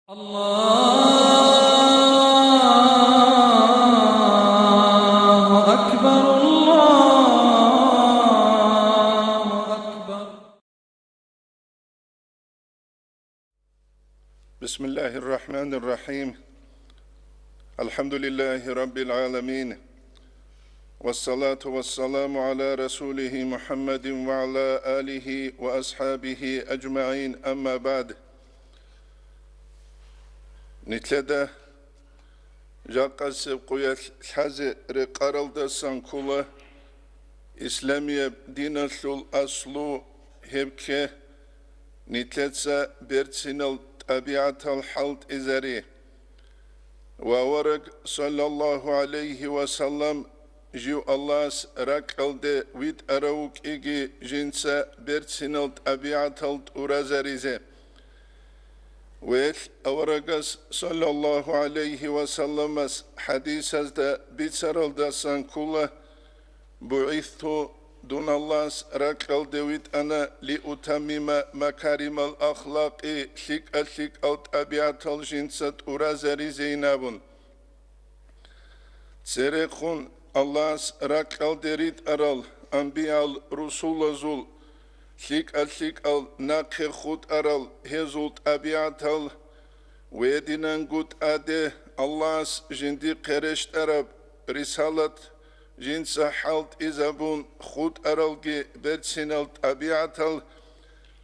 الله أكبر الله أكبر. بسم الله الرحمن الرحيم. الحمد لله رب العالمين، والصلاة والسلام على رسوله محمد وعلى آله وأصحابه أجمعين. أما بعد، نتلدى جاقس قوية الحزي رقارل دسان كولا إسلامية دين الأصل هبكي نتلدى برتسين طبيعة الحلط إزاري وورق صلى الله عليه وسلم جو الله رقل ويد أروك إيجي جنسا برتسين طبيعة الأرازاريزي ويل أورقس صلى الله عليه وسلم حديث دا بيتسرل داسان كولا بعثت دون الله رقل دويد أنا لأتمم مكارم الأخلاق شك الطبيعة الجنسة أرازاري زينابون تسرقون الله رقل دريد أرال أنبياء الرسول زول شك ناقه خود أرال هزول طبيعة ويدنان قد أده الله جندي قرشت أراب رسالة جنس حالت إزابون خود أرالجي برسنال طبيعة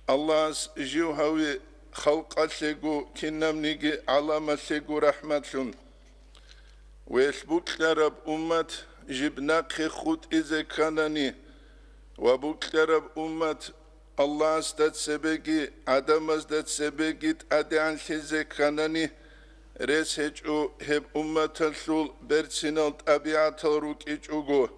الله جوهوي خلق لغو كنم نيجي علامة لغو رحمة ويشبوك لرب أمت جبناقه خود إزا كانني وبوك لرب أمت الله استد سبقي عدم استد سبقي أدعان لزي كانني ريس هجو هب أمة الشول برسنال طبيعة الروك إجوغو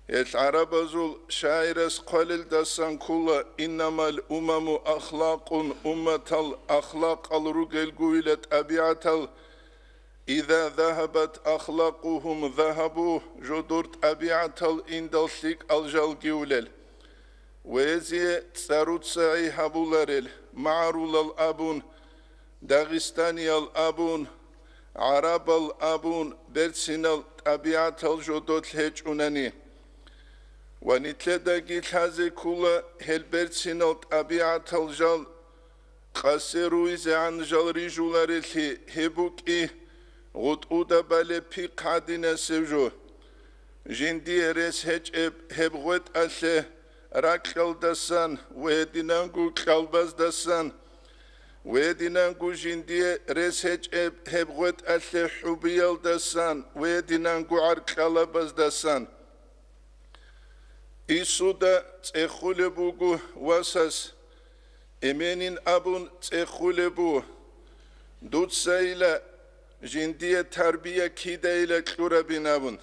العرب زول شاعرس قليل دسان كولا إنما الأمم أخلاق أمة الأخلاق الروك القويلة طبيعة إذا ذهبت أخلاقهم ذهبوا جدور طبيعة الإندل شيك الجلجولل ويزي تساروت سعي هبولارل معرول الأبون داغستاني الأبون عرب الأبون برسنال طبيعة الجدود هجوناني ونتلدى هذه كلها هل برسنال طبيعة الجل قاسرويز عن جل رجولارل هبوك غد اودا بالي بي قادنا سوجو جندي ريس هب غد أسه راكل دسان ويدنانگو كالباز دسان ويدنانگو جندي ريس هب غد أسه حبيال دسان ويدنانگو عرقالباز دسان إيسودا تخولبوغو واساس إمينين أبون تخولبو دوت سايلا جندية تربية كيدا إلى كلورا بنابون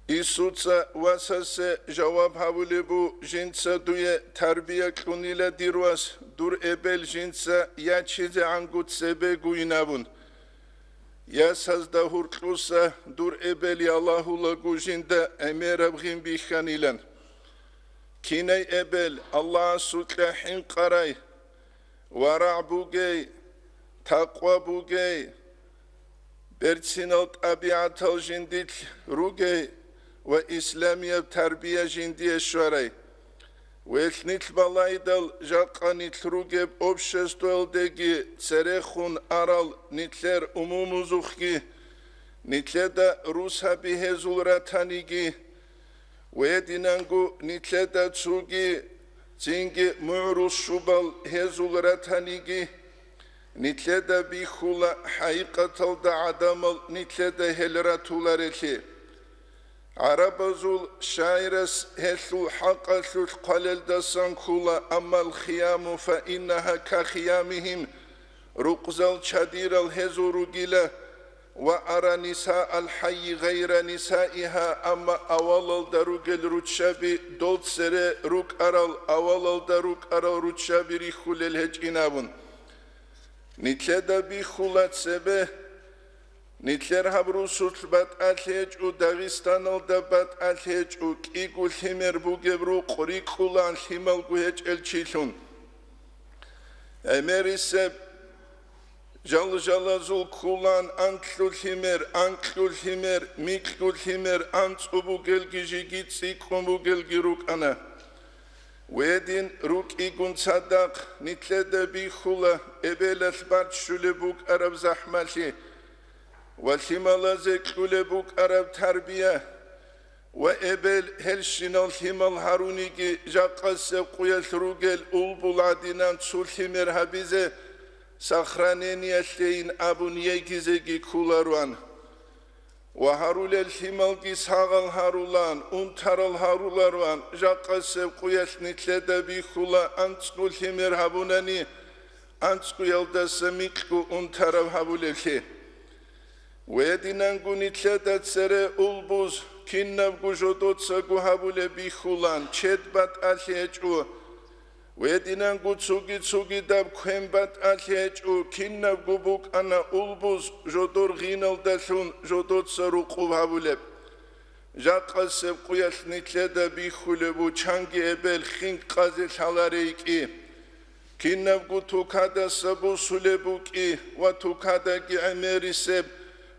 إيسوتسا واساس جواب هاوليبو جنسا دوية تربية كلونيلا ديرواس دور إبل جنسا يا چيز عنگوت سبه گوينابون يا سازدهور كلوسا دور إبل يالله لغو جندا أمير بغين بيخانيلان كيني إبل الله سوكلاحين قراي ورعبوغي تقوى بوغي برسنال طبيعة الجنديل روغي وإسلامية تربية جندية شواري وإثنيت بالايدال جاقا نتلروغي بأوبشستوال ديجي تسريخون أرال نتلر أموموزوخي نتلدا روسها بهزول راتانيجي ويدينانغو نتلدا تسوغي تينجي معروس شوبال هزول راتانيجي نتلدا بيخولا حقيقة الدعادمال نتلدا هلراتولاريكي عرب زول شاعرس هسو حق سوش قلل دسان خولا أما الخيام فإنها كخيامهم رقزال شدير الهزو رجلا وأرى نساء الحي غير نسائها أما أول الدروجل رتشابي دولت سري رك أرال أول الدروك أرال رتشابي ريخول الهجينابون نتلدا بيخولات سبه نتلر هبروسوت بات ألهج و داغستان الدبات ألهج و كيقو الهمر بوغبرو قريقو لان الهمال قوهج الچيلون أميري سب Жалжалазул кулан анклул химер, миклул химер, анцубугелги жиги цикумугелги рукана. Уедин рук игун цадак, нитледа бихула, эбелас батшулебук араб захмали, валхималазек шулебук араб тарбия, وإبل هلشين الهمال هارونيكي جاقس قيل روجل أولبولادينان سولهمر هبيزه سخرانين يشلين أبون يجيزي كولاروان وهارول الهمال جسهال هارولان أنتر الهارولاروان جاقس قيل نتلدا بيخولا أنتقول همر هبوناني أنتقول دسميكو أنتر هبولكي ويدينان نتلدا تسرى أولبوز كنب جودوت سجوهابول بيخولان شد بات ألهجو ويدينان تسوغي داب كم بات ألهجو كنب جوبوك أنا أولبوز جودور غينال دلون جودوت سروقو هابول جاق سبقياس نتلدا بيخولبو چانجي أبل خين قازل حلاريكي كنب توكادا سبو سولبوكي وتوكادا كي عميري سب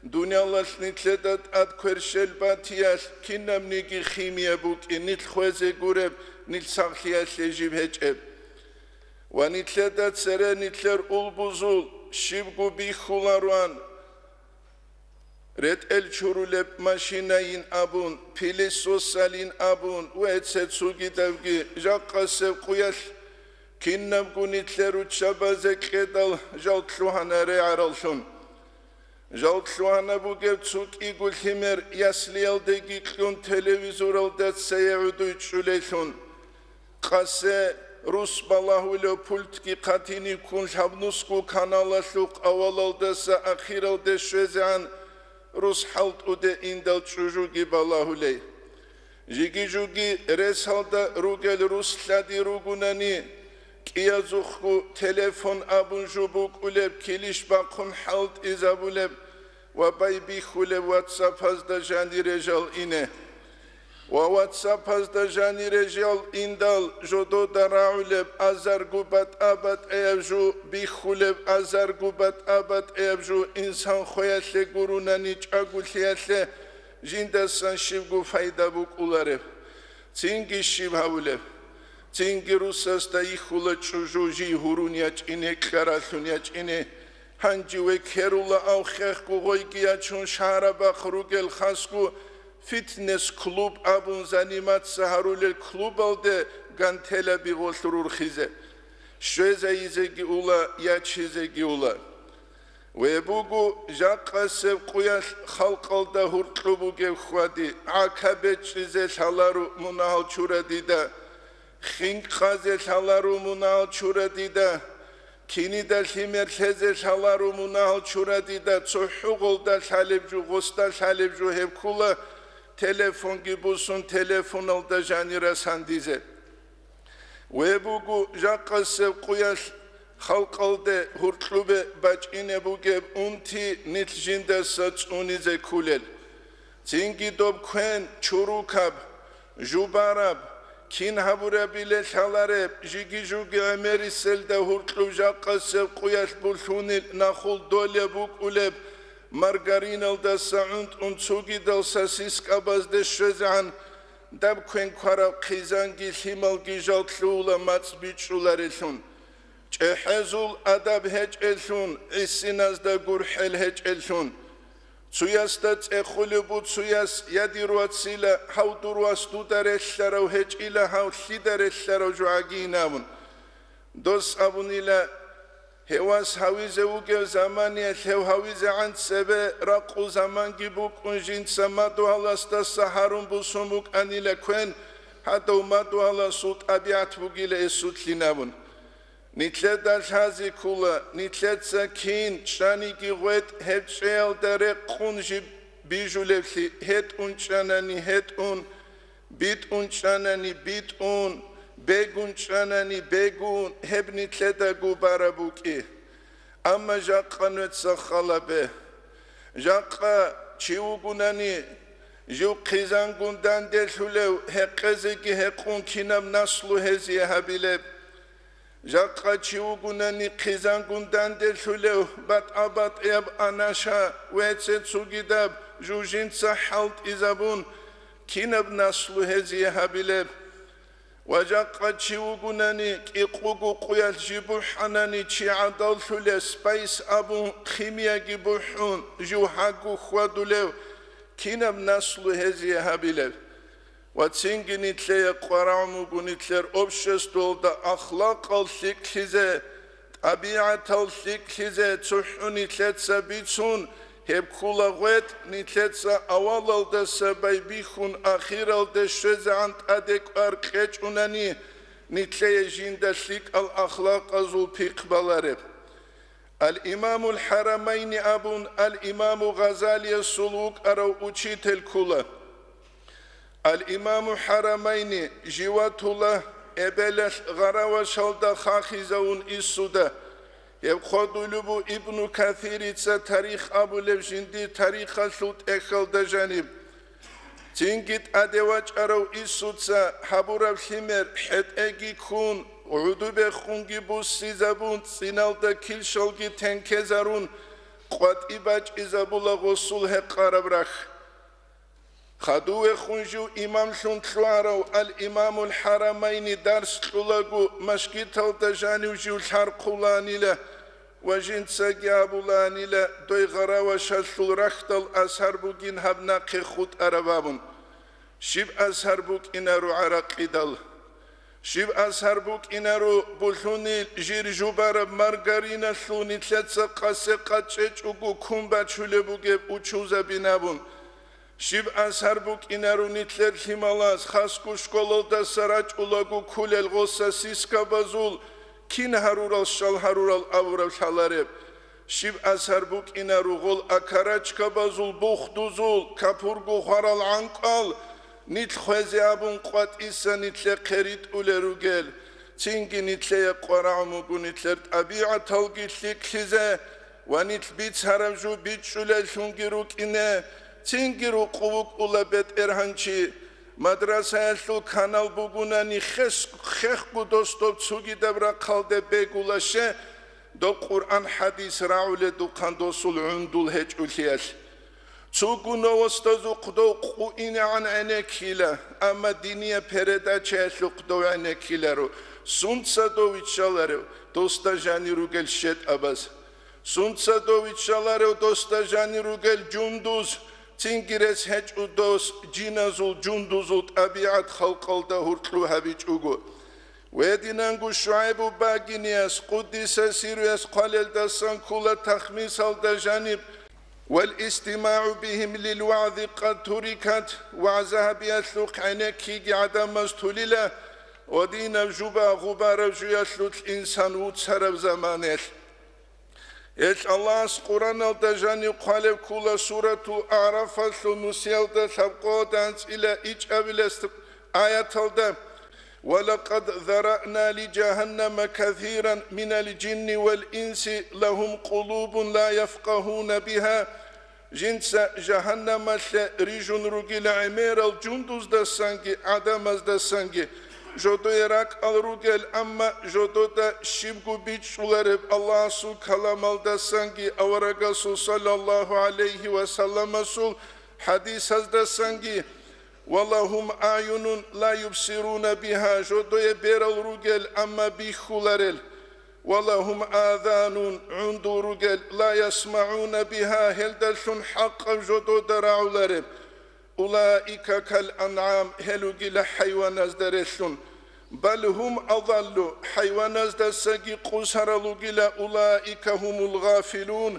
دنيا نتلدت أذكرشل باتياس كنام نيجي خيميا بوك نيت خوازي غورب نيت ساخلياس لجيب هجب ونتلدت سرى نتلر أولبوزول شيبغو بيخولاروان رد الشرولب ماشيناين أبون بيليسوسالين أبون ويتسد سوغي دافغي جاقا سبقياس كنام غو نتلرو تشابازك خدال جالتلوهانا ريعرالشون جالتلوهانا بوغيب تسوك إيقول همير ياسليال ديگي كلون تلويزورال دات سيعودو يتشوليشون قاسي روس بالله لو پولتكي قاتيني كون شابنوسكو كانالاشوق أولال داسا أخيرال دشوزعان روس حالت اوده إندال تشوجوغي بالله لي جيگي جوغي رسال دا روغل روس لادي روغوناني كيازوخو تليفون أبون جوبوك أولب كيليش باقون حالت إزابولب وباي بيخولب واتساب هزدا جاني رجال إنه وواتساب هزدا جاني رجال إندال جودو دراولب أزار قوبات أبات أيبجو بيخولب أزار قوبات أبات أيبجو إنسان خوياتل قروناني چاقول لياتل جندسان شبگو فايدا بوك أولارب تينگي شب هاولب تينگي روساس دا يخولا چوجوجي هورونياچ إنه كارالونياچ إنه هنجي وكيرولا أو خيخكو غويقيا چون شاربا خروغل خاسكو فتنس كلوب أبون زانيمات سهارول الكلوب الده غانتلا بيغولترور خيزة شوزا يزيگي أولا ياچيزيگي أولا ويبوغو جاقا سبقوياش خلق الده هورتلوبوغي خوادي عاكابت چيزة شالارو مناهل چورا ديدا خينك خازة شالارو مناهل چورا ديدا كيني دال همير خزة شالارو مناهل چورا ديدا تسوحوغل دال شالب جو غستا شالب جو هبكولا تلفون جيبوسون تلفون الدا جاني رسان ديزة ويبوغو جاقا سبقوياش خلق الده هورتلوبه باچينه بوغيب انتي نتجين دا ساتسوني زي كولل تينگي دوب كوين چوروكاب جوباراب كين هابورا بيلل حالارب جيگي جوگي عميري سلده هورتلو جاقا سبقوياش بولثوني ناخول دولي بوك أولب مارغارين الدا ساعند انتوغي دال ساسيسك أباز ده شوزعان داب كوين كواراب خيزانگي خيمالگي جالتلولا ماتس بيچولاريشون چهزول ادب هج الشون عسيناز دا گرحل هج الشون سوياس دا تخولي بود سوياس يدي رواتسيلا هاو درواس دو درشترو هج إلا هاو شي درشترو جواغيناون دوس أبونيلا هواس هاويزة وغيو زمانية هاو هاويزة عند سبه راقو زمان جيبوك انجين سمادو هالاستا سهارون بوسوموك أنيلا كوين حتى مادو هالا سوت أبيعت بوغيلا اسوت لناون نتلت الحازي كولا نتلت ساكين شانيكي غويت هيت شيال داري قونجي بيجو لفلي هيت شاناني هيت بيت شاناني بيت بيغون شاناني بيغون هب نتلتا قوبارا بوكي أما جاقا نتسخلا به جاقا چيو قناني جو قيزان قندان دلحلو هقزيكي هقون كينام نسلو هزي هبيلب Jaqqa chiugunani qizangundan delhulev bat abat eb anasha wetset sugidab jujinsa halt izabun kinab naslu heziye habileb Wajaqqa chiugunani qiqugu quyal jibuhanani chiadal hule space abun khimia gibuhun juhagu khwadulev kinab naslu heziye habileb Вацинги тлея қараму гунитлер обществол да ахлақал сиклизе, табиатал сиклизе, цухуни тлеца бицун, хебкула гует нитлеца авалал да сабай бихун ахирал да шезант адеквар кечунани, нитлея жинда сик ал ахлақ азул пиқбалареб. Al-İmam al-Haramayni abun al-İmam Ghazali suluk arav uçitel kula. Al-İmam Haramayni jivatullah ebelel garawa shalda khakhizun isuda. Yevkhadulubu İbn Kathir itsa tarikh Abu Levjindi tarikha sut ekhalda janib. Tingit adevac arav isutsa haburav himer het egi kun udube khungi bussi zabun sinalda kilsholgi tenkezarun qat ibac izabula ghusul heqarabrakh. خدوه خونجو امام شنطلارو الامام الحرمين درس قلقو مشكيتل تجاني وجو الحرقلاني له وجنت سجابولاني له دوي غرا وشلل رختل أسهر بوكين هبنا قخوت أربابون شب أسهر بوك إنارو عرق إدل شب أسهر بوك إنارو بلوني جير جوبارب مارغارينا سلوني تلتسا قاسي قاتشيج وقو كومبا چولي بوكيب وچوزا بنابون شب أسهر بوك إنارو نتلر حمالاز خاسكو شكولو دا سراج أولاغو كولل غوصا سيسكا بازول كين هارورال شال هارورال أورال شالارب شب أسهر بوك إنارو غول أكاراج كبازول بوخدوزول كابورغو خارال عنقال نتل خوزي أبون قوات إسا نتلر قريد أولروغل تنجي نتلر قراموغو نتلر أبيع تلقي تلكلزة ونتل بيت هرمجو بيت شلال شنجروك إنه تنجرو قوك أولا بيت إرهانشي مدرسة يسلو كانال بوغوناني خيخ دوستوب تسوغي دبرا قلده بيغولاشه دو قرآن حديث راولي دو قاندوسول عندول هج أولياش تسوغو نوستازو قدو قوئين عن عنكيلا أما دينية پردا چهسلو قدو عنكيلا رو سنسا دو ويتشالارو دوستا جاني روغل شد أباز سنسا دو ويتشالارو دوستا جاني روغل جندوز تنجرس هج udos jinazul junduzul tabiat khalqalda hurtlu habic ugo wedinangu shuaibu baginias quddisa sirias qalel dasan kula takhmis al da janib والاستماع بهم للوعظ قد تركت وعزها بيسلق عينك عدم مستولله ودين جبا غبار يسلط الإنسان وتسرب زمانه إيش الله سقران الدجاني قال كل سورة أعرف سنسيل تسبقودانس إلى إيش أبلست آيات الدم ولقد ذرأنا لجهنم كثيرا من الجن والإنس لهم قلوب لا يفقهون بها جنس جهنم ريجون رجل عمير الجندوز دسانجي عدمز دسانجي جودو يراك الرجل أما جودو دا شبكو بيتشولارب الله سو كلامال دا سانجي أورغاسو صلى الله عليه وسلم سو حديث دا سانجي ولهم أعين لا يبصرون بها جودو يبير الرجل أما بيخولارل ولهم آذان عند رجل لا يسمعون بها هل دلشن حق جودو دراولارب أولئك كالأنعام هلوغي حيوان ازدرسون بل هم أضل حيوان ازدسجي قصر لغلا أولئك هم الغافلون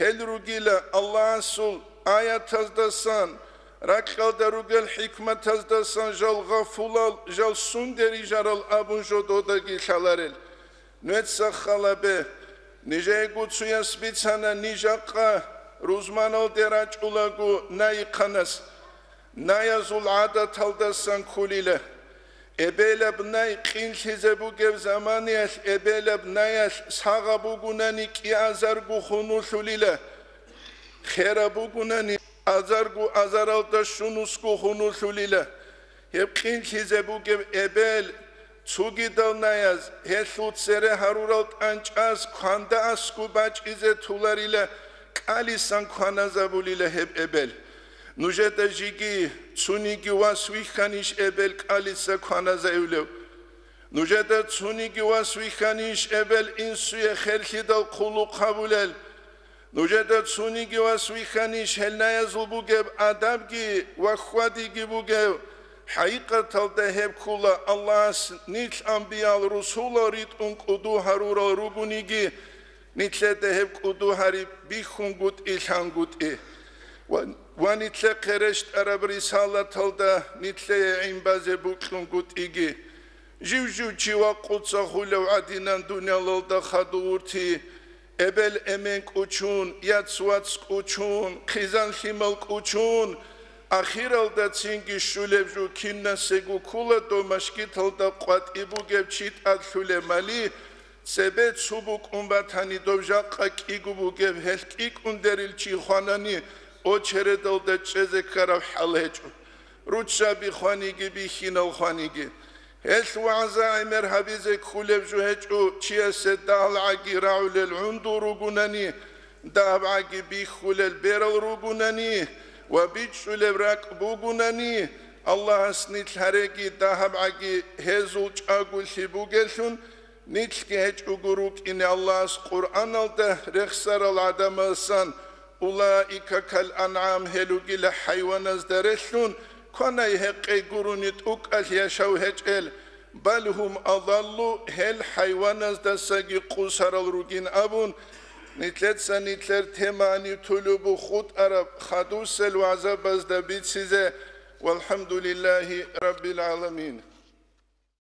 هلوغي الله سول آيات ازدسان ركال دروغل حكمة ازدسان جال غفولال جال سندري جارال أبون جودو داقي شالارل نوتسا خالبه نجاي قدسو يسبيتسانا نجاقا روزمانال دراج أولاغو ناي قنس نايزول عادة تلدسان كوليله إبلا بناي قين خزبو جب زمانيش إبلا بنايش ساغبو جناني كي أزرقو خنو شليله خيربو جناني أزرقو أزرال تشنوسكو خنو شليله يبقين خزبو جب إبل ცუგიდალნაიაზ ჰესლუცერე ჰარულალ ტანჭას ქვანდა ასკუბაჭიზე თულარილა კალისან ქვანაზაბულილე ჰებებელ ნუჟეტა ჟიგი ცუნიგი ვასვიხანიშ ებელ კალისა ქვანაზევლევ ნუჟეტა ცუნიგი ვასვიხანიშ ებელ ინსუე ხერხიდალ ყულუ ყავულელ ნუჟეტა ცუნიგი ვასვიხანიშ ჰელნაიაზულბუგებ ადაბგი ვახვადიგი ბუგებ حقيقة هب كلا الله نيت أنبياء الرسول ريت أنقدو هرورا روغونيجي نيت هب كدو هري بيخون قد إلهان قد ونيت قرشت عرب رسالة تلدا نيت عين باز بوكلون قد إيجي جيو جيوا قدسا خلو عدينان دنيا للدا خدورتي أبل أمين كوچون ياتسوات كوچون خيزان خيمال كوچون أخيرالدا تسينجي شولبجو كينا سيغو كولا دوماشكيتالدا قوات إبوغيب چيت أدخولي مالي سبت سوبوك أمباتاني دوجاقا كيغو بوغيب هلكيك اندريل چي خواناني او چردالدا چزي كراف حالهجو روچا بي خوانيگي بي خينال خوانيگي هل وعزا عمر حبيزي كولبجو هجو چيا سدال عاقي راعو للعندو روغوناني داب عاقي بي خولل بيرال روغوناني وبيتشو لبراك بوغوناني الله سنيت هرقي دهب عقي هزوج أقول بوغلشون نيتلك هج أقروك إن الله قرآن الده رخصر العدم السان أولئك كالأنعام هلوغي لحيوان ازدرشون كنا يهقي قرونيت أكال يشو هجل بل هم أضلوا هل حيوان ازدساقي قصر الروغين أبون نتلت سنتلر تماني طلبو خود عرب خدوس الوعزة بزدبيت سيزة والحمد لله رب العالمين